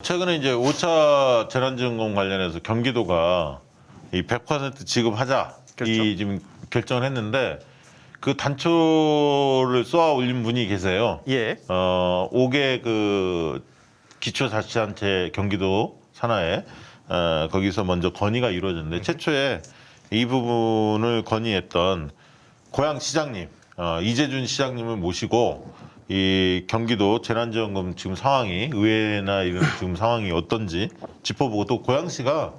최근에 이제 5차 재난지원금 관련해서 경기도가 이 100% 지급하자 그렇죠. 이 지금 결정을 했는데 그 단초를 쏘아 올린 분이 계세요. 예. 5개 그 기초자치단체 경기도 산하에 거기서 먼저 건의가 이루어졌는데 최초에 이 부분을 건의했던 고양시장님 이재준 시장님을 모시고 이 경기도 재난지원금 지금 상황이 의회나 이런 지금 상황이 어떤지 짚어보고 또 고양시가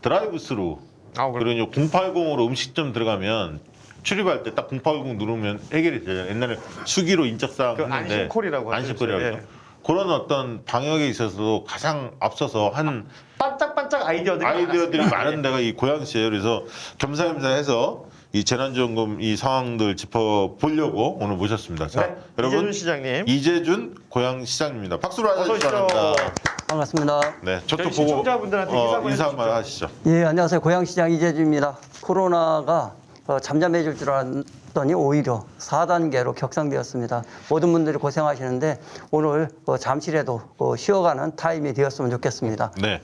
드라이브스루 그리고 080으로 음식점 들어가면 출입할 때 딱 080 누르면 해결이 되잖아요. 옛날에 수기로 인적사항 그 했는데 안심콜이라고 하죠. 안심콜이라고 예. 그런 어떤 방역에 있어서도 가장 앞서서 한 반짝반짝 아이디어들이 많은 데가 이 고양시예요. 그래서 겸사겸사해서 이 재난지원금 이 상황들 짚어보려고 오늘 모셨습니다. 자, 네, 여러분 이재준 시장님. 이재준 고양시장님입니다. 박수로 어서 맞아주시기 오십시오. 바랍니다. 반갑습니다. 네, 저쪽 저희 보고 시청자분들한테 인사 한번 한번 해주시죠. 하시죠. 예, 안녕하세요. 고양시장 이재주입니다. 코로나가 잠잠해질 줄 알았더니 오히려 4단계로 격상되었습니다. 모든 분들이 고생하시는데 오늘 잠시라도 쉬어가는 타임이 되었으면 좋겠습니다. 네,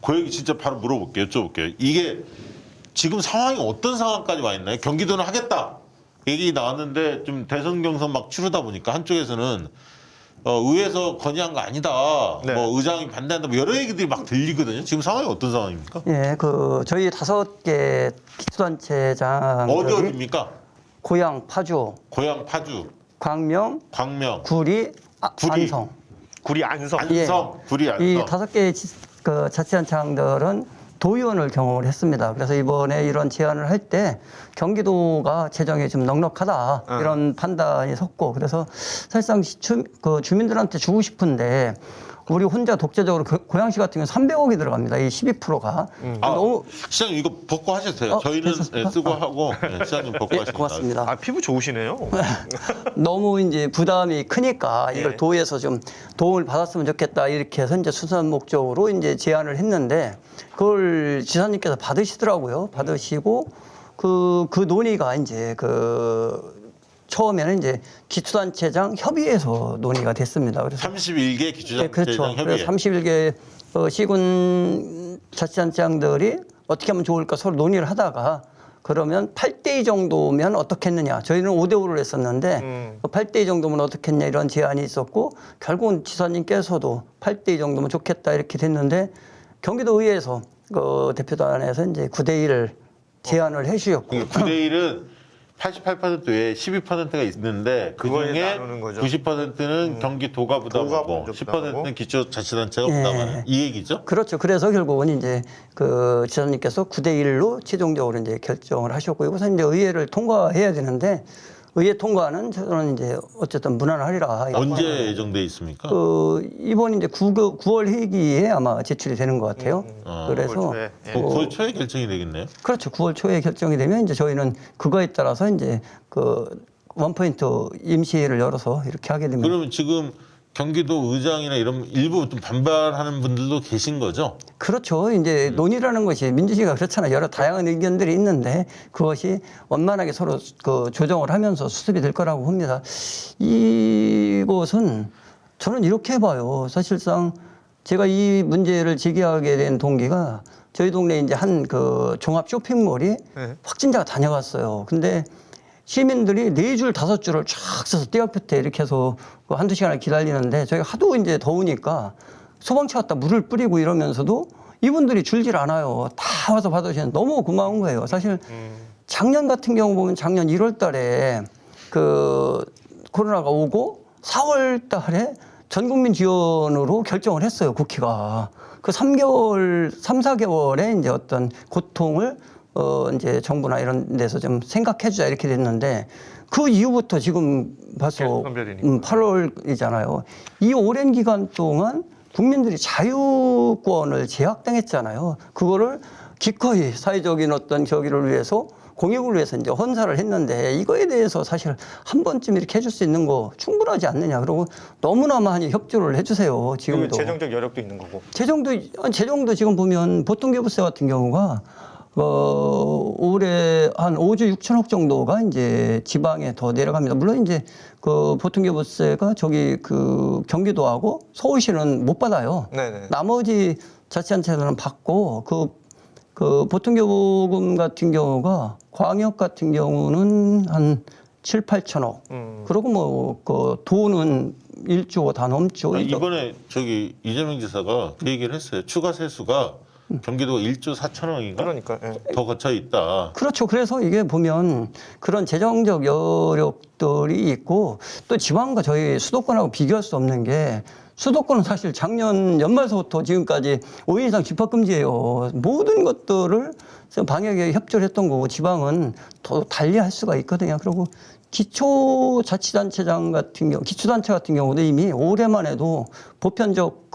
그 얘기 진짜 바로 물어볼게요. 여쭤볼게요. 이게 지금 상황이 어떤 상황까지 와 있나요? 경기도는 하겠다 얘기 나왔는데 좀 대선 경선 막 치르다 보니까 한쪽에서는 의회에서 건의한 거 아니다. 네. 뭐 의장이 반대한다. 뭐 여러 얘기들이 막 들리거든요. 지금 상황이 어떤 상황입니까? 예, 저희 5개 기초단체장들이 어디입니까? 고양, 파주, 고양, 파주, 광명, 광명, 구리, 구리. 안성. 구리 안성. 안성, 구리, 안성. 이 5개 자치단체장들은 도의원을 경험을 했습니다. 그래서 이번에 이런 제안을 할 때 경기도가 재정이 좀 넉넉하다 이런 판단이 섰고 그래서 사실상 주민들한테 주고 싶은데 우리 혼자 독재적으로 고양시 같은 경우는 300억이 들어갑니다. 이 12%가. 너무 시장님 이거 벗고 하셔도 돼요. 저희는 괜찮습니까? 쓰고 하고 시장님 벗고 예, 하시면 고맙습니다. 아, 피부 좋으시네요. 너무 이제 부담이 크니까 이걸 예. 도에서 좀 도움을 받았으면 좋겠다 이렇게 해서 이제 수선 목적으로 이제 제안을 했는데 그걸 지사님께서 받으시더라고요. 받으시고 그 논의가 이제 처음에는 이제 기초단체장 협의회에서 논의가 됐습니다. 그래서 31개 기초자치단 그렇죠. 협의회. 그래서 31개 시군 자치단체장들이 어떻게 하면 좋을까 서로 논의를 하다가 그러면 8대2 정도면 어떻겠느냐. 저희는 5대5를 했었는데 8대2 정도면 어떻겠냐 이런 제안이 있었고 결국은 지사님께서도 8대2 정도면 좋겠다 이렇게 됐는데 경기도 의회에서 대표단에서 이제 9대1을 제안을 해주셨고 9대1은 88% 외에 12%가 있는데 그거에 그중에 나누는 거죠. 90%는 경기도가 부담하고 먼저 부담하고. 10%는 기초자치단체가 예. 부담하는 이 얘기죠? 그렇죠. 그래서 결국은 이제 지사님께서 9대1로 최종적으로 이제 결정을 하셨고 이것은 이제 의회를 통과해야 되는데 의회 통과는 저는 이제 어쨌든 무난하리라. 언제 예정돼 있습니까? 이번 이제 9월 회기에 아마 제출이 되는 것 같아요. 그래서 9월 초에. 예. 9월 초에 결정이 되겠네요. 그렇죠. 9월 초에 결정이 되면 이제 저희는 그거에 따라서 이제 원포인트 임시회를 열어서 이렇게 하게 됩니다. 그러면 지금 경기도 의장이나 이런 일부 좀 반발하는 분들도 계신 거죠? 그렇죠. 이제 논의라는 것이 민주주의가 그렇잖아요. 여러 다양한 의견들이 있는데 그것이 원만하게 서로 조정을 하면서 수습이 될 거라고 봅니다. 이것은 저는 이렇게 봐요. 사실상 제가 이 문제를 제기하게 된 동기가 저희 동네에 이제 한 종합 쇼핑몰이 네. 확진자가 다녀갔어요. 근데 시민들이 4줄, 5줄을 쫙 서서 떼 앞에 이렇게 해서 한두 시간을 기다리는데 저희가 하도 이제 더우니까 소방차 갖다 물을 뿌리고 이러면서도 이분들이 줄질 않아요. 다 와서 받으시는 너무 고마운 거예요. 사실 작년 같은 경우 보면 작년 1월 달에 코로나가 오고 4월 달에 전 국민 지원으로 결정을 했어요. 국회가. 그 3, 4개월의 이제 어떤 고통을 이제 정부나 이런 데서 좀 생각해주자 이렇게 됐는데 그 이후부터 지금 벌써 계속 선별이니까. 8월이잖아요. 이 오랜 기간 동안 국민들이 자유권을 제약당했잖아요. 그거를 기꺼이 사회적인 어떤 저기를 위해서 공익을 위해서 이제 헌사를 했는데 이거에 대해서 사실 한 번쯤 이렇게 해줄 수 있는 거 충분하지 않느냐. 그리고 너무나 많이 협조를 해주세요. 그리고 지금도. 재정적 여력도 있는 거고. 재정도 지금 보면 보통교부세 같은 경우가 올해 한 5조 6천억 정도가 이제 지방에 더 내려갑니다. 물론 이제 그 보통교부세가 저기 그 경기도하고 서울시는 못 받아요. 네네. 나머지 자치단체들은 받고 그 보통교부금 같은 경우가 광역 같은 경우는 한 7, 8천억. 그리고 뭐 그 돈은 1조 다 넘죠. 아니, 이번에 저기 이재명 지사가 그 얘기를 했어요. 추가 세수가 경기도 1조 4천억인가 그러니까. 예. 더 거쳐 있다. 그렇죠. 그래서 이게 보면 그런 재정적 여력들이 있고 또 지방과 저희 수도권하고 비교할 수 없는 게 수도권은 사실 작년 연말서부터 지금까지 5인 이상 집합금지예요. 모든 것들을 방역에 협조를 했던 거고 지방은 더 달리 할 수가 있거든요. 그리고 기초자치단체장 같은 경우, 기초단체 같은 경우도 이미 올해만 해도 보편적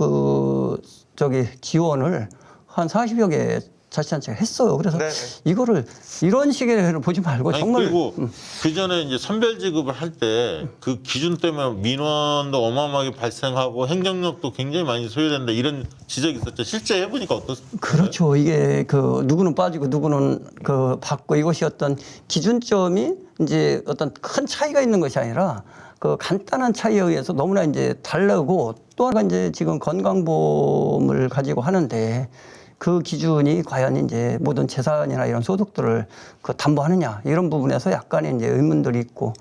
지원을 한 40여 개 자치단체가 했어요. 그래서 네네. 이거를 이런 식으로 보지 말고 아니, 정말 그리고 그 전에 이제 선별 지급을 할 때 그 기준 때문에 민원도 어마어마하게 발생하고 행정력도 굉장히 많이 소요된다 이런 지적이 있었죠. 실제 해보니까 어떻습니까? 그렇죠. 이게 그 누구는 빠지고 누구는 그 받고 이것이 어떤 기준점이 이제 어떤 큰 차이가 있는 것이 아니라 그 간단한 차이에 의해서 너무나 이제 다르고 또 하나가 이제 지금 건강보험을 가지고 하는데 그 기준이 과연 이제 모든 재산이나 이런 소득들을 그 담보하느냐 이런 부분에서 약간의 이제 의문들이 있고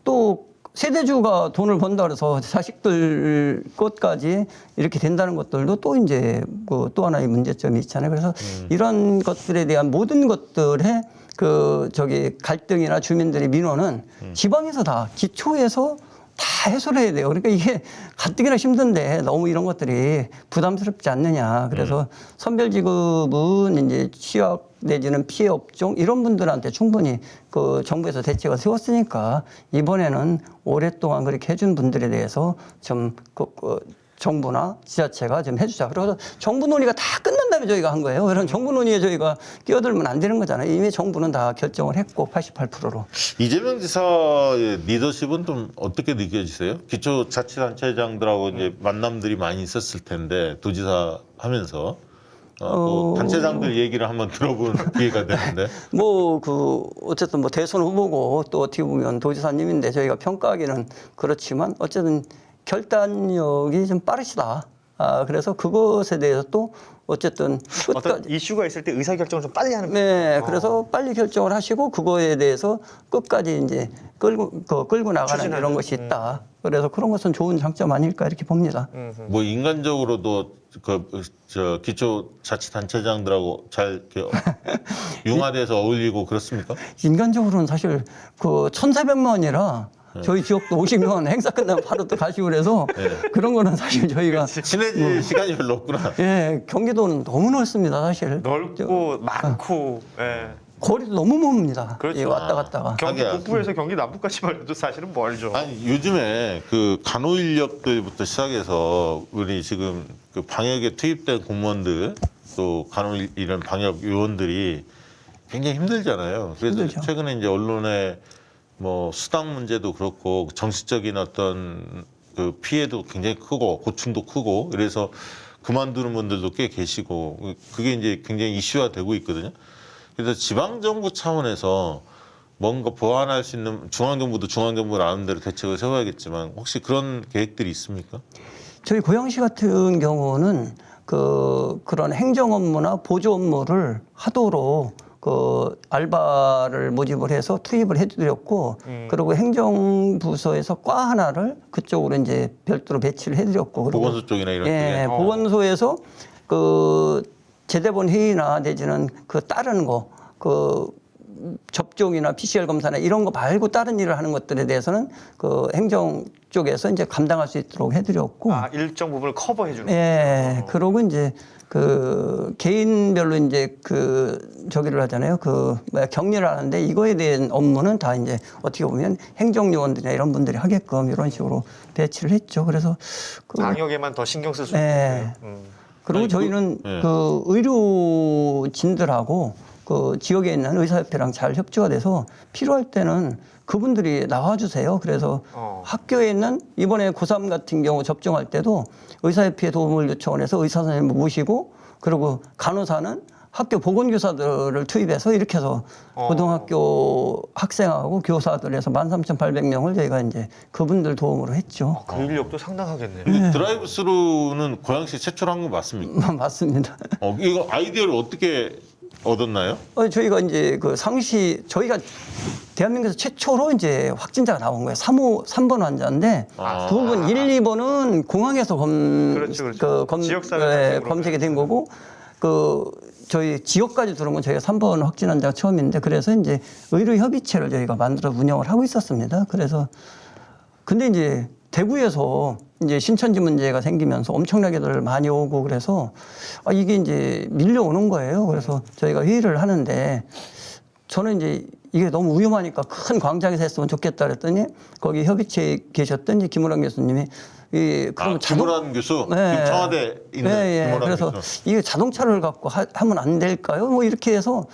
또 세대주가 돈을 번다 그래서 자식들 것까지 이렇게 된다는 것들도 또 이제 그 또 하나의 문제점이 있잖아요. 그래서 이런 것들에 대한 모든 것들의 그 저기 갈등이나 주민들의 민원은 지방에서 다 기초에서 다 해소를 해야 돼요. 그러니까 이게 가뜩이나 힘든데 너무 이런 것들이 부담스럽지 않느냐. 그래서 선별지급은 이제 취약 내지는 피해 업종 이런 분들한테 충분히 그 정부에서 대책을 세웠으니까 이번에는 오랫동안 그렇게 해준 분들에 대해서 좀 정부나 지자체가 좀 해주자. 그래서 정부 논의가 다 끝난 다음에 저희가 한 거예요. 그런 정부 논의에 저희가 끼어들면 안 되는 거잖아요. 이미 정부는 다 결정을 했고 88%로. 이재명 지사의 리더십은 좀 어떻게 느껴지세요? 기초자치단체장들하고 이제 만남들이 많이 있었을 텐데 도지사 하면서 또 단체장들 얘기를 한번 들어본 기회가 되는데 어쨌든 뭐 대선 후보고 또 어떻게 보면 도지사님인데 저희가 평가하기는 그렇지만 어쨌든 결단력이 좀 빠르시다. 그래서 그것에 대해서 또 어쨌든 어떤 이슈가 있을 때 의사결정을 좀 빨리 하는 네, 그래서 빨리 결정을 하시고 그거에 대해서 끝까지 이제 끌고 나가는 추진하는. 이런 것이 있다. 그래서 그런 것은 좋은 장점 아닐까 이렇게 봅니다. 뭐 인간적으로도 저 기초자치단체장들하고 잘 이렇게 융화돼서 어울리고 그렇습니까? 인간적으로는 사실 그 1,400만이라 저희 지역도 오시면 행사 끝나면 바로 또 가시고 그래서 그런 거는 사실 저희가 친해질 시간이 별로 없구나. 예, 경기도는 너무 넓습니다, 사실. 넓고 많고. 예. 거리도 너무 멉니다. 그렇죠. 예, 왔다 갔다가. 경기 하긴. 북부에서 경기 남부까지만 해도 사실은 멀죠. 아니 요즘에 그 간호 인력들부터 시작해서 우리 지금 그 방역에 투입된 공무원들 또 간호 이런 방역 요원들이 굉장히 힘들잖아요. 그래서 힘들죠. 최근에 이제 언론에 뭐 수당 문제도 그렇고 정치적인 어떤 그 피해도 굉장히 크고 고충도 크고 그래서 그만두는 분들도 꽤 계시고 그게 이제 굉장히 이슈화 되고 있거든요. 그래서 지방정부 차원에서 뭔가 보완할 수 있는 중앙정부도 중앙정부 나름대로 대책을 세워야겠지만 혹시 그런 계획들이 있습니까? 저희 고양시 같은 경우는 그런 행정 업무나 보조 업무를 하도록 그 알바를 모집을 해서 투입을 해드렸고 그리고 행정부서에서 과 하나를 그쪽으로 이제 별도로 배치를 해드렸고 그리고 보건소 쪽이나 이런 예, 쪽에 보건소에서 그 제대본 회의나 내지는 그 다른 거 접종이나 PCR 검사나 이런 거 말고 다른 일을 하는 것들에 대해서는 그 행정 쪽에서 이제 감당할 수 있도록 해드렸고 일정 부분을 커버해 주는. 예, 그러고 이제 그 개인별로 이제 저기를 하잖아요. 격리를 하는데 이거에 대한 업무는 다 이제 어떻게 보면 행정요원들이나 이런 분들이 하게끔 이런 식으로 배치를 했죠. 그래서 방역에만 더 신경 쓸 수 예. 있는. 그리고 아니, 저희는 예. 의료진들하고 그 지역에 있는 의사협회랑 잘 협조가 돼서 필요할 때는 그분들이 나와주세요. 그래서 학교에 있는 이번에 고3 같은 경우 접종할 때도 의사협회 도움을 요청해서 의사 선생님을 모시고 그리고 간호사는 학교 보건교사들을 투입해서 이렇게 해서 고등학교 학생하고 교사들에서 13,800명을 저희가 이제 그분들 도움으로 했죠. 그 인력도 상당하겠네요. 이 드라이브 스루는 고양시 최초로 한 거 맞습니까? 맞습니다. 이거 아이디어를 어떻게 얻었나요? 저희가 이제 그 상시 저희가 대한민국에서 최초로 이제 확진자가 나온 거예요. 3번 환자인데 두 분 1, 2번은 공항에서 그렇죠. 지역사회 검색이 된 거고 그 저희 지역까지 들어온 건 저희가 3번 확진 환자가 처음인데 그래서 이제 의료협의체를 저희가 만들어 운영을 하고 있었습니다. 그래서 근데 이제 대구에서 이제 신천지 문제가 생기면서 엄청나게들 많이 오고 그래서 이게 이제 밀려오는 거예요. 그래서 저희가 회의를 하는데 저는 이제 이게 너무 위험하니까 큰 광장에서 했으면 좋겠다 그랬더니 거기 협의체에 계셨던 이제 김우란 교수님이 그럼 김우란 교수 네. 지금 청와대 있는 김우란 그래서 교수. 이게 자동차를 갖고 하면 안 될까요? 뭐 이렇게 해서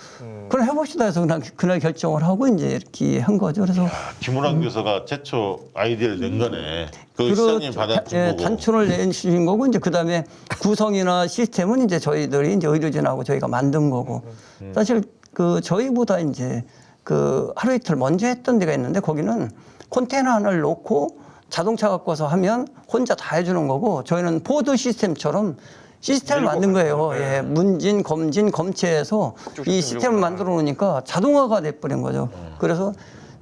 그럼 해봅시다 해서 그날 결정을 하고 이제 이렇게 한 거죠. 그래서 김우란 교수가 최초 아이디어를 낸 거네. 그 시장님 받아준 거고. 단촌을 내주신 거고 이제 그다음에 구성이나 시스템은 이제 저희들이 이제 의료진하고 저희가 만든 거고 사실 그 저희보다 이제 그 하루 이틀 먼저 했던 데가 있는데 거기는 컨테이너 하나를 놓고 자동차 갖고 와서 하면 혼자 다 해주는 거고 저희는 포드 시스템처럼 시스템을 만든 거예요. 예, 문진, 검진, 검체해서 이 시스템을 만들어 놓으니까 자동화가 돼버린 거죠. 그래서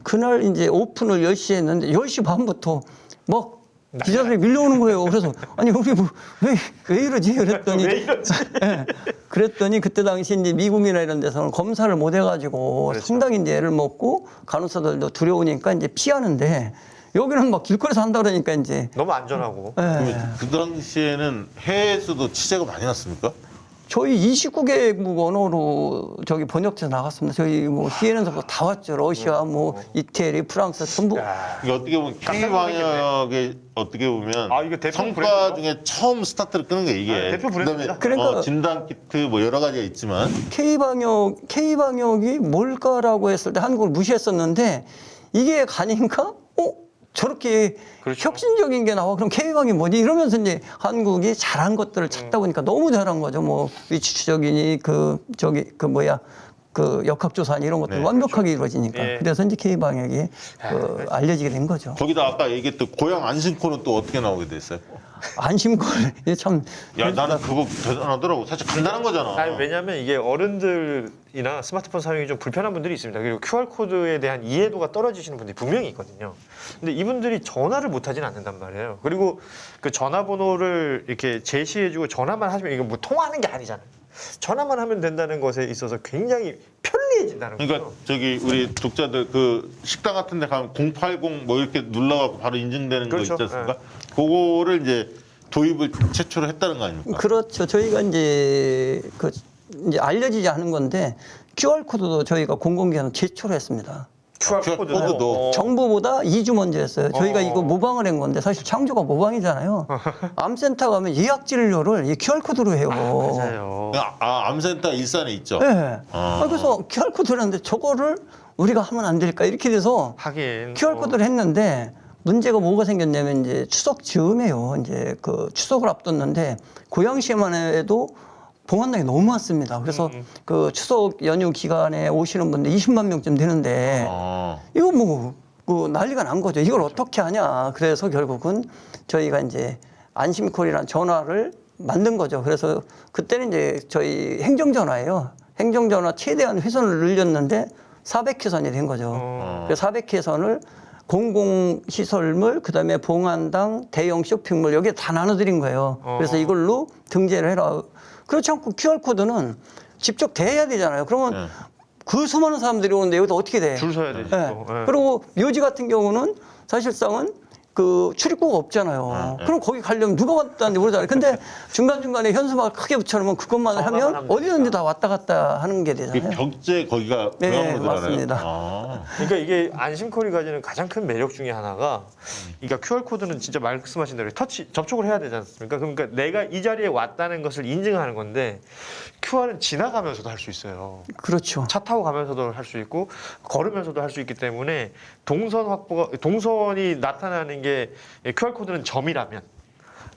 그날 이제 오픈을 10시에 했는데 10시 반부터 막 기자들이 밀려오는 거예요. 그래서 아니 우리 왜 이러지? 그랬더니 왜 이러지? 예, 그랬더니 그때 당시 이제 미국이나 이런 데서는 검사를 못 해가지고 그렇죠. 상당히 이제 애를 먹고 간호사들도 두려우니까 이제 피하는데 여기는 막 길거리에서 한다 그러니까 이제 너무 안전하고. 그 당시에는 해외에서도 취재가 많이 났습니까? 저희 29개국 언어로 저기 번역돼서 나갔습니다. 저희 뭐 CNN에서 다 왔죠. 러시아, 뭐 이태리, 프랑스 전부. 이게 어떻게 보면 K 방역의 어떻게 보면 이거 대표 성과 브랜드죠? 중에 처음 스타트를 끄는 게 이게. 대표 브랜드입니다. 그다음에 그러니까 진단 키트 뭐 여러 가지가 있지만 K방역이 뭘까라고 했을 때 한국을 무시했었는데 이게 가니까 저렇게 그렇죠. 혁신적인 게 나와 그럼 K방이 뭐지 이러면서 이제 한국이 잘한 것들을 찾다 보니까 너무 잘한 거죠. 뭐 위치 추적이니 그 역학조사니 이런 것들 네, 완벽하게 이루어지니까 예. 그래서 이제 K방역이 알려지게 된 거죠. 거기다 아까 얘기했던 고향 안심코는 또 어떻게 나오게 됐어요? 안심콜 이게 참 야 나는 그거 대단하더라고. 사실 간단한 거잖아. 왜냐하면 이게 어른들이나 스마트폰 사용이 좀 불편한 분들이 있습니다. 그리고 QR코드에 대한 이해도가 떨어지시는 분들이 분명히 있거든요. 근데 이분들이 전화를 못 하진 않는단 말이에요. 그리고 그 전화번호를 이렇게 제시해주고 전화만 하시면 이거 뭐 통화하는 게 아니잖아요. 전화만 하면 된다는 것에 있어서 굉장히 편리해진다는 거죠. 그러니까 저기 우리 독자들 그 식당 같은 데 가면 080 뭐 이렇게 눌러갖고 바로 인증되는 그렇죠. 거 있지 않습니까? 그거를 이제 도입을 최초로 했다는 거 아닙니까? 그렇죠. 저희가 이제 이제 알려지지 않은 건데 QR 코드도 저희가 공공기관은 제초로 했습니다. QR코드도. 정부보다 2주 먼저 했어요. 저희가 이거 모방을 한 건데 사실 창조가 모방이잖아요. 암센터 가면 예약 진료를 이 QR 코드로 해요. 맞아요. 암센터 일산에 있죠. 네. 그래서 QR 코드를 했는데 저거를 우리가 하면 안 될까 이렇게 돼서 하긴 QR 코드를 했는데 문제가 뭐가 생겼냐면 이제 추석 즈음에요. 이제 그 추석을 앞뒀는데 고양시에만 해도 봉안당이 너무 많습니다. 그래서 그 추석 연휴 기간에 오시는 분들 20만 명쯤 되는데 이거 뭐 난리가 난 거죠. 이걸 어떻게 하냐. 그래서 결국은 저희가 이제 안심콜이라는 전화를 만든 거죠. 그래서 그때는 이제 저희 행정전화예요. 행정전화 최대한 회선을 늘렸는데 400회선이 된 거죠. 그래서 400회선을 공공시설물, 그다음에 봉안당, 대형 쇼핑몰 여기에 다 나눠드린 거예요. 그래서 이걸로 등재를 해라. 그렇지 않고 QR코드는 직접 대해야 되잖아요. 그러면 그 수많은 사람들이 오는데 여기다 어떻게 돼? 줄 서야 되지. 네. 그리고 묘지 같은 경우는 사실상은 그 출입구가 없잖아요. 그럼 거기 가려면 누가 왔다는지 모르잖아요. 근데 중간중간에 현수막을 크게 붙여놓으면 그것만 하면 어디든지 다 왔다 갔다 하는 게 되잖아요. 벽제 거기가 네, 고향으로 들어가요. 맞습니다. 그러니까 이게 안심콜이 가지는 가장 큰 매력 중에 하나가 그러니까 QR코드는 진짜 말씀하신 대로 터치 접촉을 해야 되지 않습니까? 그러니까 내가 이 자리에 왔다는 것을 인증하는 건데 QR은 지나가면서도 할 수 있어요. 그렇죠. 차 타고 가면서도 할 수 있고 걸으면서도 할 수 있기 때문에 동선이 나타나는 게 QR코드는 점이라면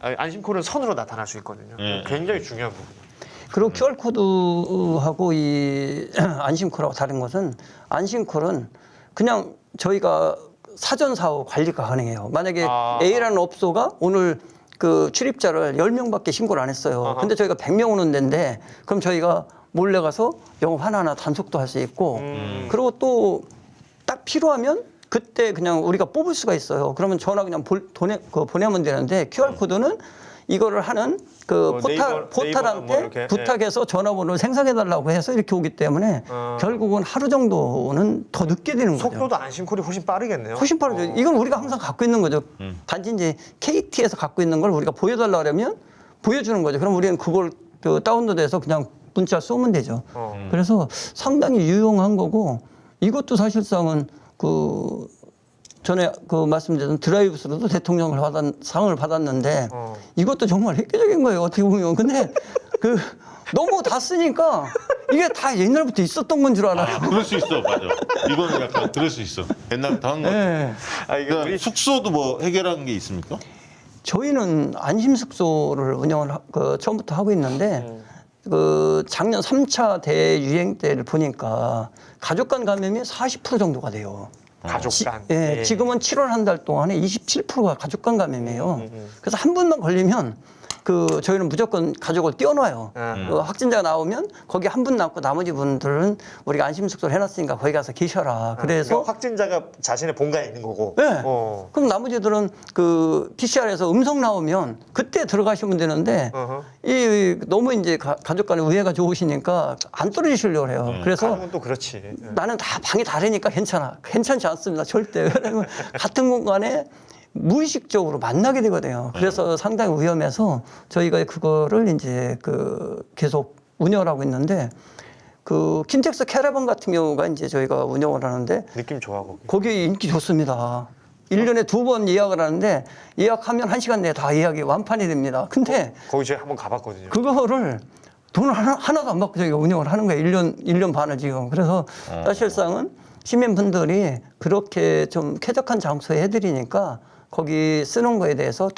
안심콜은 선으로 나타날 수 있거든요. 굉장히 중요한 부분이에요. 그리고 QR 코드하고 이 안심콜하고 다른 것은 안심콜은 그냥 저희가 사전 사후 관리가 가능해요. 만약에 A라는 업소가 오늘 그 출입자를 10명밖에 신고를 안 했어요. 근데 저희가 100명 오는 데인데 그럼 저희가 몰래 가서 영업 하나하나 단속도 할 수 있고 그리고 또 딱 필요하면 그때 그냥 우리가 뽑을 수가 있어요. 그러면 전화 그냥 보내면 되는데 QR 코드는 이거를 하는 그 포탈한테 뭐 이렇게, 부탁해서 전화번호를 생성해달라고 해서 이렇게 오기 때문에 결국은 하루 정도는 더 늦게 되는 거죠. 속도도 안심콜이 훨씬 빠르겠네요. 훨씬 빠르죠. 이건 우리가 항상 갖고 있는 거죠. 단지 이제 KT에서 갖고 있는 걸 우리가 보여달라 그러면 보여주는 거죠. 그럼 우리는 그걸 그 다운로드해서 그냥 문자 쏘면 되죠. 그래서 상당히 유용한 거고 이것도 사실상은 그 전에 그 말씀드린 드라이브스루도 대통령을 상을 받았는데 이것도 정말 획기적인 거예요. 어떻게 보면. 근데 그 너무 다 쓰니까 이게 다 옛날부터 있었던 건 줄 알아요. 그럴 수 있어, 맞아. 이거는 약간 그럴 수 있어. 옛날부터 한 거. 네. 그러니까 숙소도 뭐 해결한 게 있습니까? 저희는 안심 숙소를 운영을 처음부터 하고 있는데 그 작년 3차 대유행 때를 보니까 가족 간 감염이 40% 정도가 돼요. 가족 간. 예, 지금은 7월 한 달 동안에 27%가 가족 간 감염이에요. 그래서 한 분만 걸리면 그 저희는 무조건 가족을 띄워놔요. 그 확진자가 나오면 거기 한 분 남고 나머지 분들은 우리가 안심 숙소를 해놨으니까 거기 가서 계셔라. 그래서 그러니까 확진자가 자신의 본가에 있는 거고. 네. 그럼 나머지들은 그 PCR에서 음성 나오면 그때 들어가시면 되는데 이 너무 이제 가족 간의 우애가 좋으시니까 안 떨어지시려고 해요. 그래서 가족은 또 그렇지. 나는 다 방이 다르니까 괜찮아. 괜찮지 않습니다. 절대. 왜냐면 같은 공간에 무의식적으로 만나게 되거든요. 그래서 상당히 위험해서 저희가 그거를 이제 그 계속 운영을 하고 있는데 그 킨텍스 캐러반 같은 경우가 이제 저희가 운영을 하는데 느낌 좋아 거기. 거기 인기 좋습니다. 1년에 2번 예약을 하는데 예약하면 1시간 내에 다 예약이 완판이 됩니다. 근데 거기 제가 한번 가봤거든요. 그거를 돈을 하나도 안 받고 저희가 운영을 하는 거예요. 1년 반을 지금. 그래서 사실상은 시민분들이 그렇게 좀 쾌적한 장소에 해드리니까 거기 쓰는 거에 대해서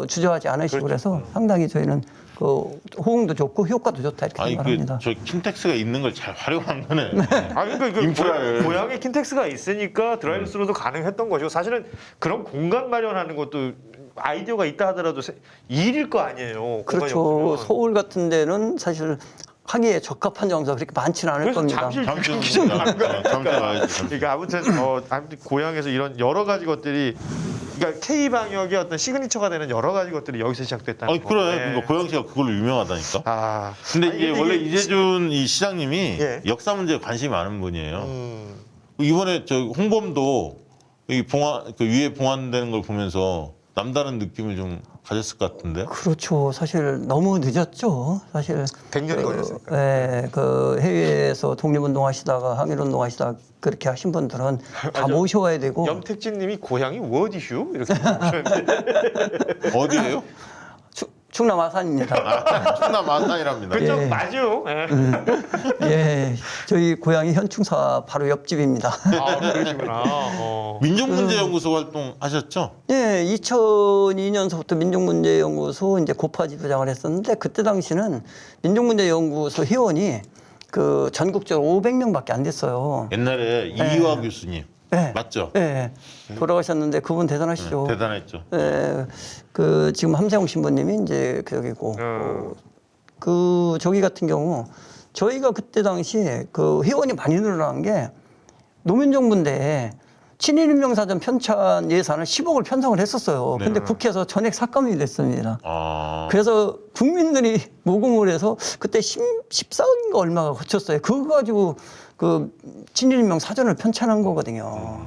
주저하지 않으시고 그래서 상당히 저희는 그 호응도 좋고 효과도 좋다 이렇게 아니 생각합니다. 저 킨텍스가 있는 걸 잘 활용한 거네. 그러니까 그 인프라를. 고향에 킨텍스가 있으니까 드라이브스루도 가능했던 거죠. 사실은 그런 공간 마련하는 것도 아이디어가 있다 하더라도 일일 거 아니에요. 공간이 그렇죠. 없으면. 서울 같은 데는 사실 하기에 적합한 장소가 그렇게 많지는 않을 그래서 겁니다. 잠시 가야지. 그러니까 아무튼 고향에서 이런 여러 가지 것들이 그러니까 K 방역의 어떤 시그니처가 되는 여러 가지 것들이 여기서 시작됐다는 아니 거. 그래. 네. 그러니까 고양시가 그걸로 유명하다니까. 근데 근데 이게 원래 이재준 이 시장님이 예. 역사 문제에 관심이 많은 분이에요. 이번에 저 홍범도 이 그 위에 봉안되는 걸 보면서 남다른 느낌을 좀 가졌을 것 같은데. 그렇죠. 사실 너무 늦었죠. 사실 100년이 걸렸으니까. 네, 그 해외에서 독립운동 하시다가 항일운동 하시다가 그렇게 하신 분들은 다 모셔와야 되고 염택진님이 고향이 어디슈 이렇게 물어보셨는데 어디예요? 충남 아산입니다. 충남 안산이랍니다. 그쪽 예. 맞죠? 예. 예, 저희 고향이 현충사 바로 옆집입니다. 그러시구나. 민족문제연구소 활동하셨죠? 예, 2002년서부터 민족문제연구소 이제 고파지 부장을 했었는데 그때 당시는 민족문제연구소 회원이 그 전국적으로 500명밖에 안 됐어요. 옛날에 이희화 교수님 네. 맞죠? 예, 돌아가셨는데 그분 대단하시죠. 대단했죠. 예, 그 지금 함세웅 신부님이 이제 저기고 그 저기 같은 경우 저희가 그때 당시에 그 회원이 많이 늘어난 게 노무현 정부인데 친일인명사전 편찬 예산을 10억을 편성을 했었어요. 근데 국회에서 전액 삭감이 됐습니다. 그래서 국민들이 모금을 해서 그때 14억인가 얼마가 거쳤어요. 그거 가지고 그 친일인명 사전을 편찬한 거거든요.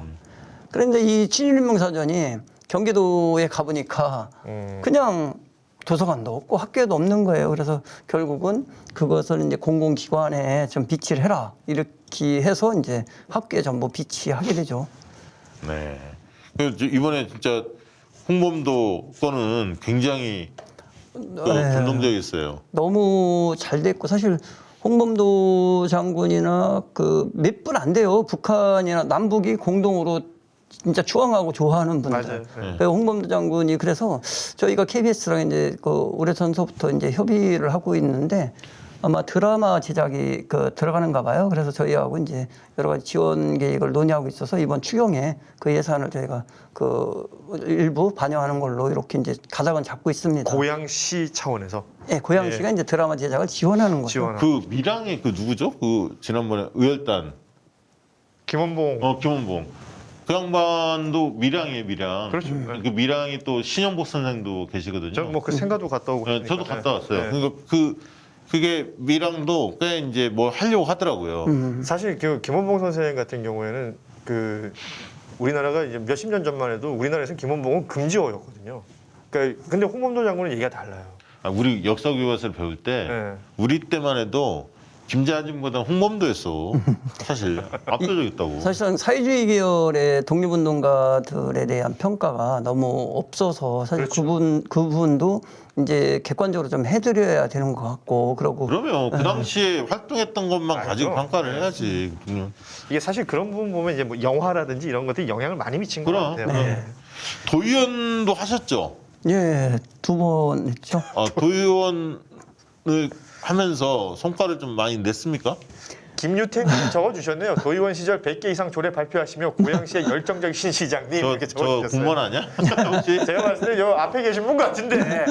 그런데 이 친일인명 사전이 경기도에 가보니까 그냥 도서관도 없고 학교에도 없는 거예요. 그래서 결국은 그것을 이제 공공기관에 좀 비치를 해라 이렇게 해서 이제 학교에 전부 비치하게 되죠. 네. 이번에 진짜 홍범도 거는 굉장히 감동적이었어요. 너무 잘 됐고 사실 홍범도 장군이나 그 몇 분 안 돼요. 북한이나 남북이 공동으로 진짜 추앙하고 좋아하는 분들. 맞아요. 네. 그 홍범도 장군이 그래서 저희가 KBS랑 이제 그 오래전서부터 이제 협의를 하고 있는데 아마 드라마 제작이 들어가는가 봐요. 그래서 저희하고 이제 여러 가지 지원 계획을 논의하고 있어서 이번 추경에 그 예산을 저희가 일부 반영하는 걸로 이렇게 이제 가닥은 잡고 있습니다. 고양시 차원에서 네, 고양시가 이제 드라마 제작을 지원하는 거죠. 지원하는. 그 밀양의 그 누구죠? 그 지난번에 의열단 김원봉. 김원봉 그 양반도 밀양이에요, 밀양. 그렇죠. 그 밀양이 또 신영복 선생도 계시거든요. 저 뭐 그 생가도 갔다 오고. 네, 저도 그러니까. 갔다 왔어요. 네. 그러니까 그게 밀양도 꽤 이제 뭐 하려고 하더라고요. 사실 그 김원봉 선생 같은 경우에는 그 우리나라가 이제 몇십 년 전만 해도 우리나라에서 김원봉은 금지어였거든요. 그러니까 근데 홍범도 장군은 얘기가 달라요. 우리 역사 교과서를 배울 때 네. 우리 때만 해도 김자진보다 홍범도였어. 사실 압도적이었다고. 사실은 사회주의 계열의 독립운동가들에 대한 평가가 너무 없어서 사실 그렇죠. 그분도 이제 객관적으로 좀 해드려야 되는 것 같고 그러고 그러면 그 당시에 활동했던 것만 알죠. 가지고 평가를 해야지. 이게 사실 그런 부분 보면 이제 뭐 영화라든지 이런 것들이 영향을 많이 미친 것 그럼, 같아요. 그럼. 네. 도의원도 하셨죠? 예, 2번 했죠. 도의원을 하면서 성과를 좀 많이 냈습니까? 김유태님 적어주셨네요. 도의원 시절 100개 이상 조례 발표하시며 고양시의 열정적이신 시장님 이렇게 저 적어주셨어요. 공무원 아니야? 혹시? 제가 봤을 때 요 앞에 계신 분 같은데.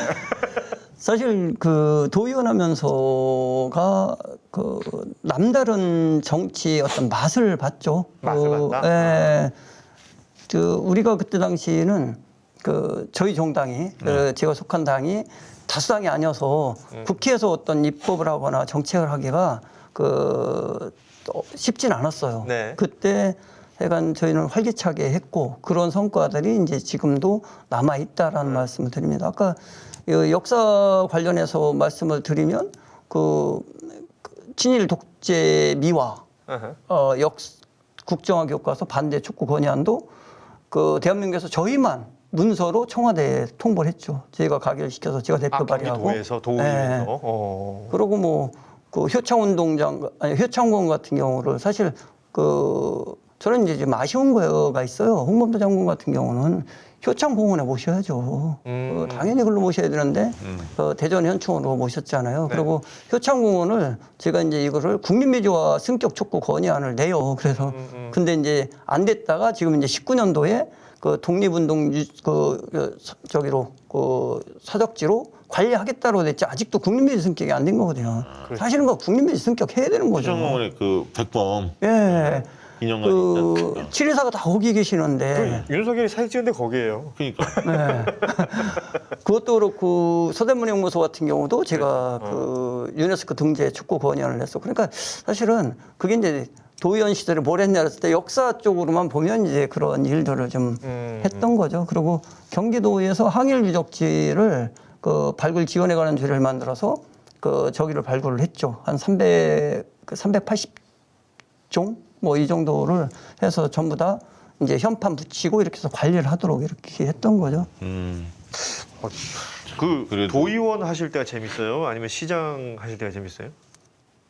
사실 그 도의원 하면서가 그 남다른 정치의 어떤 맛을 봤죠. 맛을 봤다? 예. 우리가 그때 당시에는 저희 정당이 제가 속한 당이 다수당이 아니어서 국회에서 어떤 입법을 하거나 정책을 하기가 쉽진 않았어요. 네. 그때 하여간 저희는 활기차게 했고 그런 성과들이 이제 지금도 남아 있다라는 말씀을 드립니다. 아까 역사 관련해서 말씀을 드리면 친일 독재 미화, 국정화 교과서 반대 촉구 건의안도 대한민국에서 저희만 문서로 청와대에 통보를 했죠. 저희가 가결시켜서 제가 대표 발의하고. 경기도에서 도의원에서. 네. 그리고 뭐 효창공 같은 경우를 사실 저는 이제 좀 아쉬운 거가 있어요. 홍범도 장군 같은 경우는 효창공원에 모셔야죠. 당연히 그걸로 모셔야 되는데 대전 현충원으로 모셨잖아요. 네. 그리고 효창공원을 제가 이제 이거를 국립묘지와 승격 촉구 건의안을 내요. 그래서 근데 이제 안 됐다가 지금 이제 19년도에 독립운동 저기로 사적지로 관리하겠다고 됐지 아직도 국립묘지 승격이 안 된 거거든요. 사실은 국립묘지 승격해야 되는 거죠. 효창공원에 백범 예. 기념관이 있지 않습니까? 7.24가 다 거기 계시는데. 윤석열이 사진 찍은데 거기에요. 그러니까. 네. 그것도 그렇고 서대문 연구소 같은 경우도 제가 유네스코 등재 촉구 건의안을 냈어. 그러니까 사실은 그게 이제 도의원 시절에 뭘 했냐 했을 때 역사 쪽으로만 보면 이제 그런 일들을 좀 했던 거죠. 그리고 경기도에서 항일 유적지를 발굴 지원에 관한 조례를 만들어서 저기를 발굴을 했죠. 한 380종 뭐 이 정도를 해서 전부 다 이제 현판 붙이고 이렇게 해서 관리를 하도록 이렇게 했던 거죠. 그래도- 도의원 하실 때가 재밌어요? 아니면 시장 하실 때가 재밌어요?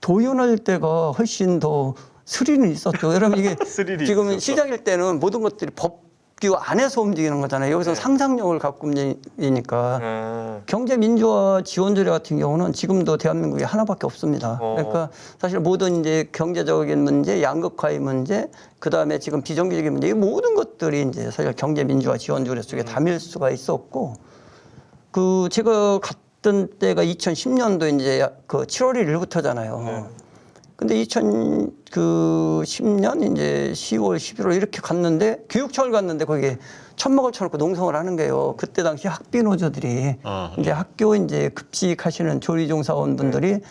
도의원 할 때가 훨씬 더 스릴은 있었죠. 여러분 이게 스릴이 지금 있었어. 시장일 때는 모든 것들이 법규 안에서 움직이는 거잖아요. 여기서 네. 상상력을 갖고 움직이니까. 아, 경제민주화 지원조례 같은 경우는 지금도 대한민국에 하나밖에 없습니다. 그러니까 사실 모든 이제 경제적인 문제, 양극화의 문제, 그 다음에 지금 비정규직의 문제, 이 모든 것들이 이제 사실 경제민주화 지원조례 속에 담일 수가 있었고, 제가 갔던 때가 2010년도 이제 7월 1일부터잖아요. 네. 근데 2010년 이제 10월, 11월 이렇게 갔는데 교육청을 갔는데 거기에 천막을 쳐놓고 농성을 하는 거예요. 그때 당시 학비 노조들이 이제 학교 이제 급식하시는 조리종 사원분들이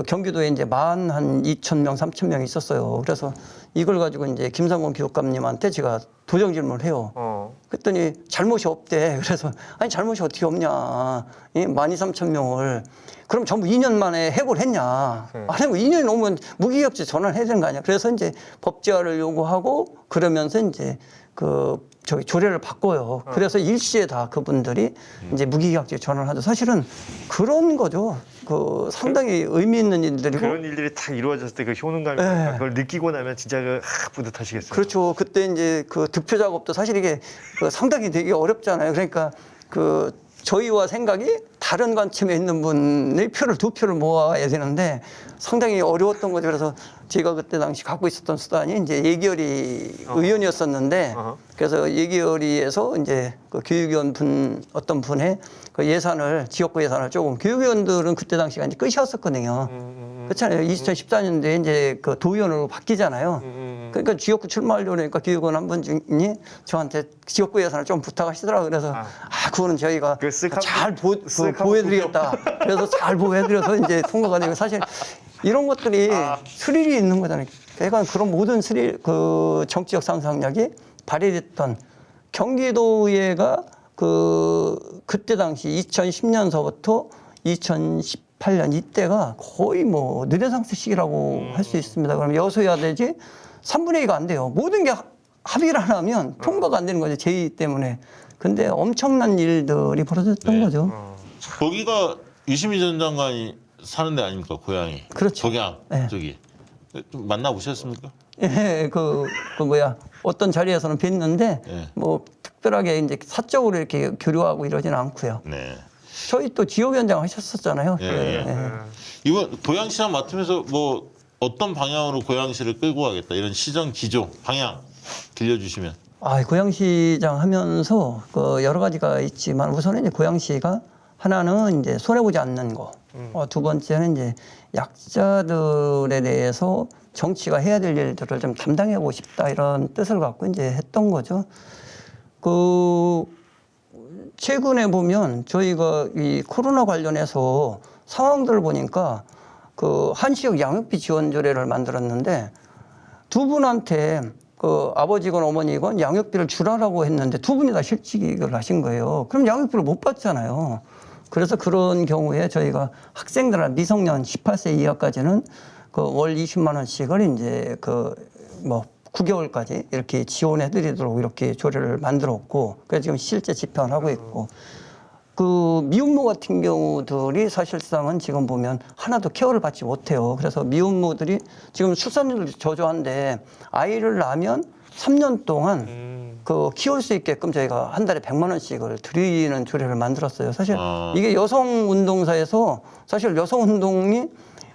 경기도에 이제 한 2,000명, 3,000명 있었어요. 그래서 이걸 가지고 이제 김상곤 교육감님한테 제가 도정 질문을 해요. 그랬더니 잘못이 없대. 그래서 아니 잘못이 어떻게 없냐. 12,300명을 그럼 전부 2년 만에 해고를 했냐. 아니 뭐 2년이 넘으면 무기력지 전환을 해야 되는 거 아니야. 그래서 이제 법제화를 요구하고 그러면서 이제 저기 조례를 바꿔요. 그래서 일시에 다 그분들이 이제 무기각직 전환을 하죠. 사실은 그런 거죠. 상당히 의미 있는 일들이고. 그런 일들이 딱 이루어졌을 때 그 효능감이 네. 그걸 느끼고 나면 진짜 뿌듯하시겠어요. 그렇죠. 그때 이제 득표 작업도 사실 이게 상당히 되게 어렵잖아요. 그러니까 저희와 생각이 다른 관점에 있는 분의 표를 두 표를 모아야 되는데 상당히 어려웠던 거죠. 그래서 제가 그때 당시 갖고 있었던 수단이 이제 예결위 의원이었었는데 그래서 예결위에서 이제 그 교육위원 어떤 분의 그 예산을 지역구 예산을 조금 교육위원들은 그때 당시가 이제 끝이었었거든요. 그렇잖아요. 2014년도에 이제 그 도의원으로 바뀌잖아요. 그러니까 지역구 출마하려고 그러니까 교육원 한 분이 저한테 지역구 예산을 좀 부탁하시더라고요. 그래서 그거는 저희가 그 쓱 잘 쓱 보여드리겠다. 그래서 잘 보여드려서 이제 통과가 되고 사실 이런 것들이 스릴이 있는 거잖아요. 그러니까 그런 모든 스릴, 그 정치적 상상력이 발휘됐던 경기도의회가 그때 당시 2010년서부터 2018년 이때가 거의 뭐 느레상스 시기라고 할 수 있습니다. 그럼 여소야 되지 3분의 2가 안 돼요. 모든 게 합의를 안 하면 통과가 안 되는 거죠. 제2 때문에. 근데 엄청난 일들이 벌어졌던 거죠. 거기가 유시민 전 장관이 사는 데 아닙니까? 고향이. 그렇죠. 거양 네. 저기. 좀 만나보셨습니까? 예, 어떤 자리에서는 뵀는데 예. 뭐 특별하게 이제 사적으로 이렇게 교류하고 이러지는 않고요. 네. 저희 또 지역위원장 하셨었잖아요. 예, 예. 이번 고양시장 맡으면서 뭐 어떤 방향으로 고양시를 끌고 가겠다 이런 시정 기조 방향 들려주시면. 고양시장 하면서 그 여러 가지가 있지만 우선은 이제 고양시가 하나는 이제 손해보지 않는 거. 두 번째는 이제 약자들에 대해서 정치가 해야 될 일들을 좀 담당해보고 싶다 이런 뜻을 갖고 이제 했던 거죠. 최근에 보면 저희가 이 코로나 관련해서 상황들을 보니까 한시역 양육비 지원 조례를 만들었는데 두 분한테 아버지건 어머니건 양육비를 주라라고 했는데 두 분이 다 실직을 하신 거예요. 그럼 양육비를 못 받잖아요. 그래서 그런 경우에 저희가 학생들, 미성년 18세 이하까지는 월 20만 원씩을 이제 9개월까지 이렇게 지원해 드리도록 이렇게 조례를 만들었고, 그래서 지금 실제 집행을 하고 있고, 미혼모 같은 경우들이 사실상은 지금 보면 하나도 케어를 받지 못해요. 그래서 미혼모들이 지금 출산율이 저조한데 아이를 낳으면 3년 동안 키울 수 있게끔 저희가 한 달에 100만 원씩을 드리는 조례를 만들었어요. 사실 이게 여성운동사에서 사실 여성운동이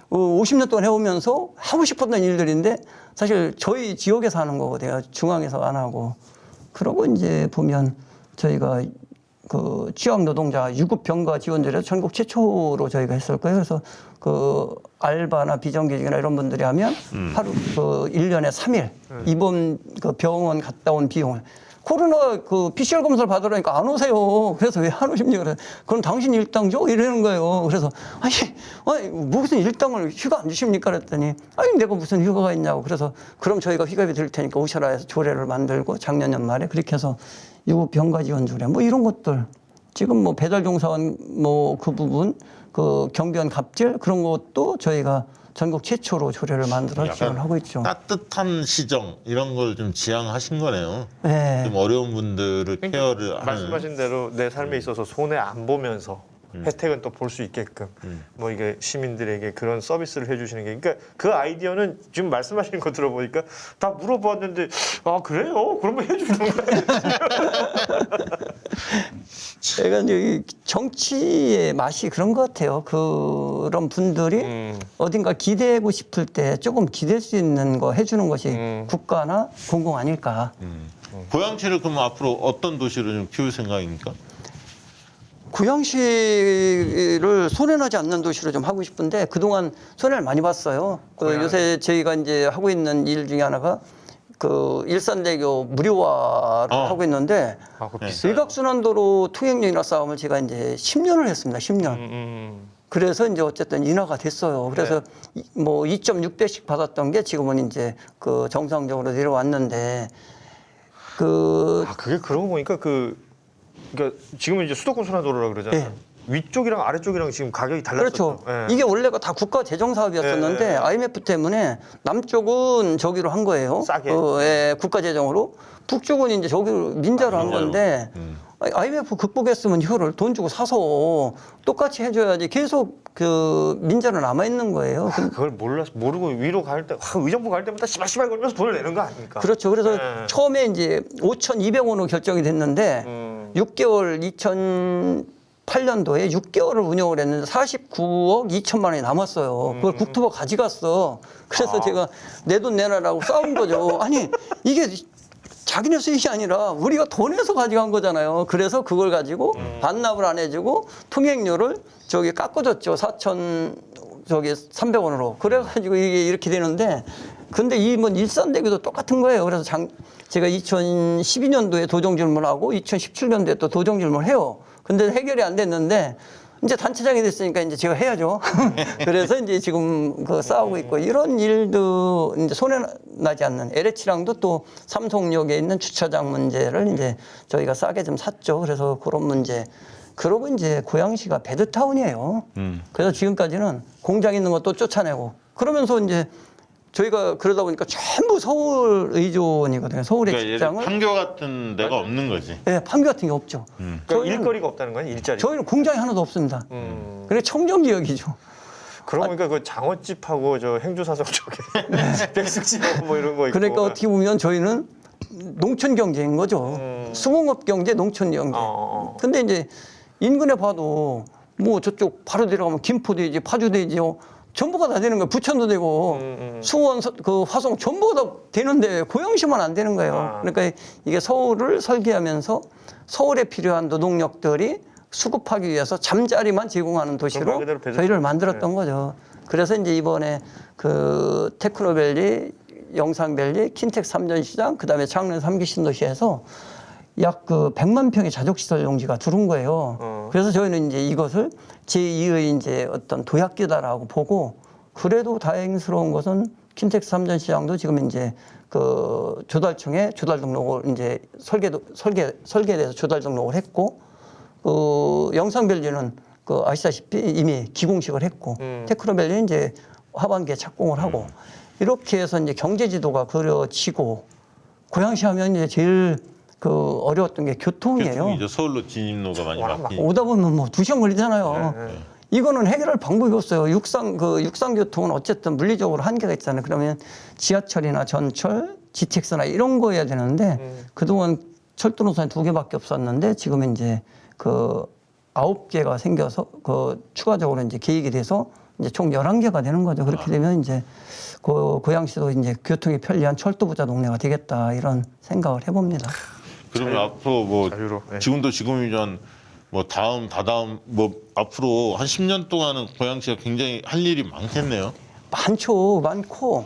50년 동안 해오면서 하고 싶었던 일들인데 사실 저희 지역에서 하는 거거든요. 중앙에서 안 하고. 그러고 이제 보면 저희가 취약 노동자 유급 병가 지원제를 전국 최초로 저희가 했을 거예요. 그래서 알바나 비정규직이나 이런 분들이 하면 하루 1년에 3일 입원 병원 갔다 온 비용을 코로나 PCR 검사를 받으라니까 안 오세요. 그래서 왜 안 오십니까? 그래서 그럼 당신 일당 줘? 이러는 거예요. 그래서 아니 무슨 일당을 휴가 안 주십니까? 그랬더니 아니 내가 무슨 휴가가 있냐고. 그래서 그럼 저희가 휴가비 드릴 테니까 오셔라 해서 조례를 만들고 작년 연말에 그렇게 해서 유급 병가 지원 조례 뭐 이런 것들 지금 뭐 배달 종사원 그 부분 경비원 갑질 그런 것도 저희가 전국 최초로 조례를 만들어 지원을 하고 있죠. 따뜻한 시정 이런 걸 좀 지향하신 거네요. 네. 좀 어려운 분들을 케어를 하는. 말씀하신 대로 내 삶에 있어서 손해 안 보면서 혜택은 또 볼 수 있게끔 뭐 이게 시민들에게 그런 서비스를 해주시는 게 그러니까 그 아이디어는 지금 말씀하시는 거 들어보니까 다 물어봤는데 그래요? 그러면 해주는 거예요. 제가 이제 정치의 맛이 그런 것 같아요. 그런 분들이 어딘가 기대고 싶을 때 조금 기댈 수 있는 거 해주는 것이 국가나 공공 아닐까. 고양시를 그럼 앞으로 어떤 도시로 좀 키울 생각입니까? 고양시를 손해나지 않는 도시로 좀 하고 싶은데 그동안 손해를 많이 봤어요. 요새 저희가 이제 하고 있는 일 중에 하나가 일산대교 무료화를 하고 있는데 일각순환도로 통행료인하 싸움을 제가 이제 10년을 했습니다. 10년. 그래서 이제 어쨌든 인하가 됐어요. 그래서 뭐 2.6배씩 받았던 게 지금은 이제 정상적으로 내려왔는데 그게 그러고 보니까 그러니까 지금은 이제 수도권 순환도로라 그러잖아요. 네. 위쪽이랑 아래쪽이랑 지금 가격이 달랐었죠. 그렇죠. 네. 이게 원래가 다 국가 재정 사업이었었는데 네. IMF 때문에 남쪽은 저기로 한 거예요. 싸게. 국가 재정으로. 북쪽은 이제 저기로 민자로 한 건데 IMF 극복했으면 이거를 돈 주고 사서 똑같이 해줘야지 계속 민자로 남아 있는 거예요. 그걸 모르고 위로 갈 때 의정부 갈 때마다 씨발 걸면서 돈을 내는 거 아닙니까? 그렇죠. 그래서 네. 처음에 이제 5,200원으로 결정이 됐는데 6개월 2018년도에 6개월을 운영을 했는데 49억 2천만 원이 남았어요. 그걸 국토부가 가져갔어. 그래서 제가 내 돈 내놔라고 싸운 거죠. 아니 이게 자기네 수익이 아니라 우리가 돈 내서 가져간 거잖아요. 그래서 그걸 가지고 반납을 안 해주고 통행료를 저기 깎아줬죠. 4,300원으로. 그래가지고 이게 이렇게 되는데 근데 이 뭐 일산대교도 똑같은 거예요. 그래서 제가 2012년도에 도정 질문하고 2017년도에 또 도정 질문을 해요. 근데 해결이 안 됐는데 이제 단체장이 됐으니까 이제 제가 해야죠. 그래서 이제 지금 그 싸우고 있고 이런 일도 이제 손해 나지 않는 LH랑도 또 삼성역에 있는 주차장 문제를 이제 저희가 싸게 좀 샀죠. 그래서 그런 문제. 그러고 이제 고양시가 배드타운이에요. 그래서 지금까지는 공장 있는 것도 쫓아내고 그러면서 이제 저희가 그러다 보니까 전부 서울 의존이거든요. 서울의 그러니까 직장을. 판교 같은 데가 없는 거지. 네, 판교 같은 게 없죠. 그러니까 일거리가 없다는 건 일자리. 저희는 공장이 하나도 없습니다. 그래 청정 지역이죠. 그러고 보니까 그 장어집하고 저 행주사석 쪽에 백숙집하고 뭐 이런 거 있고. 그러니까 어떻게 보면 저희는 농촌 경제인 거죠. 수공업 경제, 농촌 경제. 근데 이제 인근에 봐도 뭐 저쪽 바로 들어가면 김포되지, 파주되지, 전부가 다 되는 거예요. 부천도 되고 수원, 그 화성 전부가 다 되는데 고양시만 안 되는 거예요. 그러니까 이게 서울을 설계하면서 서울에 필요한 노동력들이 수급하기 위해서 잠자리만 제공하는 도시로 저희를 만들었던 거죠. 그래서 이제 이번에 그 테크노밸리, 영상밸리, 킨텍 3전 시장, 그다음에 창릉 3기 신도시에서 약 그 100만 평의 자족시설 용지가 들어온 거예요. 그래서 저희는 이제 이것을 제2의 이제 어떤 도약기다라고 보고 그래도 다행스러운 것은 킨텍스 3전 시장도 지금 이제 그 조달청에 조달 등록을 이제 설계에 대해서 조달 등록을 했고 그 영상밸리는 그 아시다시피 이미 기공식을 했고 테크노밸리는 이제 하반기에 착공을 하고 이렇게 해서 이제 경제지도가 그려지고 고양시 하면 이제 제일 그 어려웠던 게 교통이에요. 교통이죠. 서울로 진입로가 많이 막히니까. 오다 보면 뭐 2시간 걸리잖아요. 이거는 해결할 방법이 없어요. 육상교통은 어쨌든 물리적으로 한계가 있잖아요. 그러면 지하철이나 전철, GTX나 이런 거 해야 되는데 그동안 철도 노선이 2개밖에 없었는데 지금 이제 그 9개가 생겨서 그 추가적으로 이제 계획이 돼서 이제 총 11개가 되는 거죠. 그렇게 되면 이제 그 고양시도 이제 교통이 편리한 철도 부자 동네가 되겠다 이런 생각을 해봅니다. 그러면 앞으로 뭐 자유로, 네. 지금도 지금이면 뭐 다다음 뭐 앞으로 한 10년 동안은 고양시가 굉장히 할 일이 많겠네요. 많고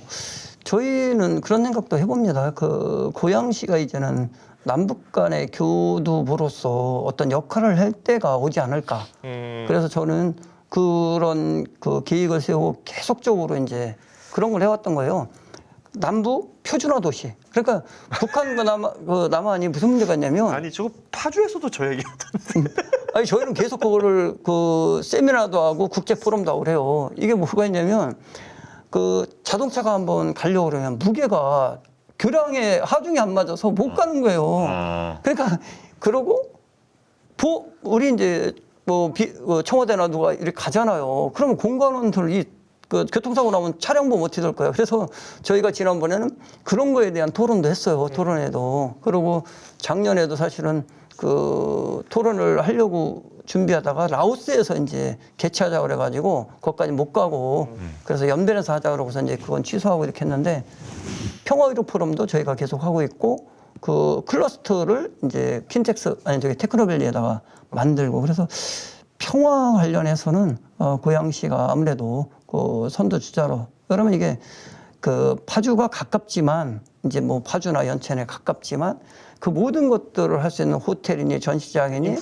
저희는 그런 생각도 해봅니다. 그 고양시가 이제는 남북 간의 교두보로서 어떤 역할을 할 때가 오지 않을까. 그래서 저는 그런 그 계획을 세우고 계속적으로 이제 그런 걸 해왔던 거예요. 남북 표준화 도시. 그러니까 북한과 남한이 무슨 문제가 있냐면 아니 저거 파주에서도 저 얘기하던데. 아니 저희는 계속 그거를 그 세미나도 하고 국제 포럼도 하고 그래요. 이게 뭐가 있냐면 그 자동차가 한번 가려고 그러면 무게가 교량에 하중이 안 맞아서 못 가는 거예요. 그러니까 그러고 우리 이제 뭐 청와대나 누가 이렇게 가잖아요. 그러면 공관원들 그 교통사고 나면 차량보험 어떻게 될 거예요. 그래서 저희가 지난번에는 그런 거에 대한 토론도 했어요. 토론회도. 그리고 작년에도 사실은 그 토론을 하려고 준비하다가 라오스에서 이제 개최하자고 그래가지고 거기까지 못 가고 그래서 연변에서 하자 그러고서 이제 그건 취소하고 이렇게 했는데 평화의료 포럼도 저희가 계속 하고 있고 그 클러스터를 이제 테크노밸리에다가 만들고 그래서 평화 관련해서는 고양시가 아무래도 그 선두주자로 그러면 이게 그 파주가 가깝지만 이제 뭐 파주나 연천에 가깝지만 그 모든 것들을 할 수 있는 호텔이니 전시장이니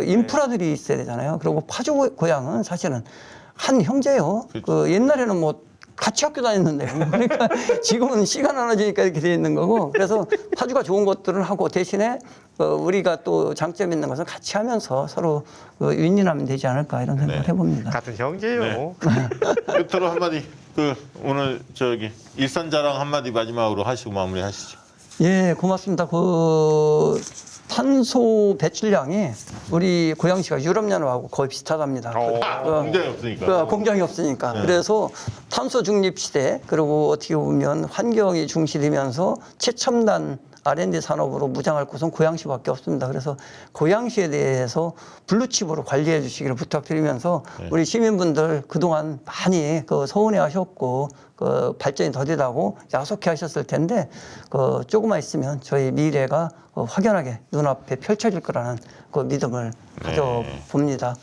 인프라들이 있어야 되잖아요. 그리고 파주 고향은 사실은 한 형제예요. 그 옛날에는 뭐 같이 학교 다녔는데 그러니까 지금은 시간 나눠지니까 이렇게 돼 있는 거고 그래서 파주가 좋은 것들을 하고 대신에 우리가 또 장점 있는 것은 같이 하면서 서로 윈윈하면 되지 않을까 이런 생각을 해봅니다. 같은 형제예요. 네. 끝으로 한마디 오늘 저기 일산 자랑 한마디 마지막으로 하시고 마무리하시죠. 예, 고맙습니다. 그 탄소 배출량이 우리 고양시가 유럽연합하고 거의 비슷하답니다. 공장이 없으니까. 공장이 없으니까. 그래서 탄소 중립 시대 그리고 어떻게 보면 환경이 중시되면서 최첨단 R&D 산업으로 무장할 곳은 고양시밖에 없습니다. 그래서 고양시에 대해서 블루칩으로 관리해 주시기를 부탁드리면서 우리 시민분들 그동안 많이 그 서운해하셨고 그 발전이 더디다고 야속해 하셨을 텐데 그 조금만 있으면 저희 미래가 확연하게 눈앞에 펼쳐질 거라는 그 믿음을 가져봅니다.